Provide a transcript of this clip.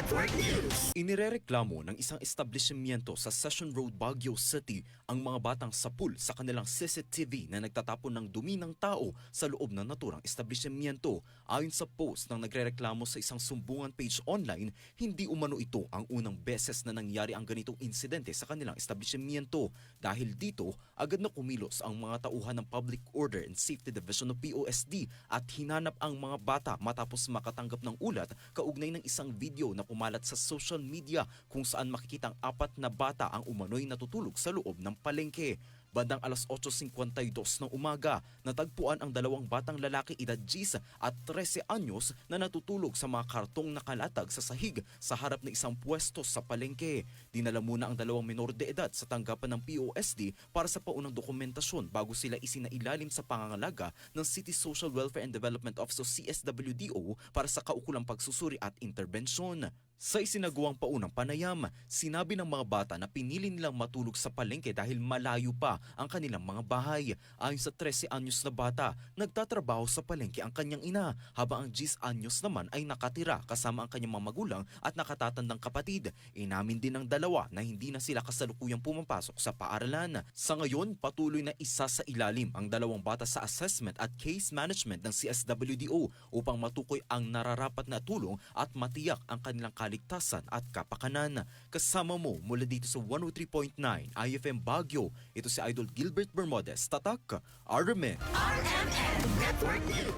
Network News. Inirereklamo ng isang establishmento sa Session Road, Baguio City ang mga batang sapul sa kanilang CCTV na nagtatapon ng dumi ng tao sa loob ng naturang establishmento. Ayon sa post ng nagrereklamo sa isang sumbungan page online, hindi umano ito ang unang beses na nangyari ang ganitong insidente sa kanilang establishmento. Dahil dito, agad na kumilos ang mga tauhan ng Public Order and Safety Division of POSD at hinanap ang mga bata matapos makatanggap ng ulat kaugnay ng isang video na pumalat sa social media kung saan makikitang apat na bata ang umano'y natutulog sa loob ng palengke. Bandang alas 8:52 ng umaga, natagpuan ang dalawang batang lalaki edad 10 at 13 anyos na natutulog sa mga kartong nakalatag sa sahig sa harap ng isang pwesto sa palengke. Dinala muna ang dalawang menor de edad sa tanggapan ng POSD para sa paunang dokumentasyon bago sila isinailalim sa pangangalaga ng City Social Welfare and Development Office o CSWDO para sa kaukulang pagsusuri at interbensyon. Sa isinagawang paunang panayam, sinabi ng mga bata na pinili nilang matulog sa palengke dahil malayo pa ang kanilang mga bahay. Ayon sa 13 anyos na bata, nagtatrabaho sa palengke ang kanyang ina, habang ang 10 anyos naman ay nakatira kasama ang kanyang mga magulang at nakatatandang kapatid. Inamin din ng dalawa na hindi na sila kasalukuyang pumapasok sa paaralan. Sa ngayon, patuloy na isa sa ilalim ang dalawang bata sa assessment at case management ng CSWDO upang matukoy ang nararapat na tulong at matiyak ang kanilang kaligtasan at kapakanan. Kasama mo mula dito sa 103.9 IFM Baguio, ito si Idol Gilbert Bermudez, Tatak, RMN. RMN Network News.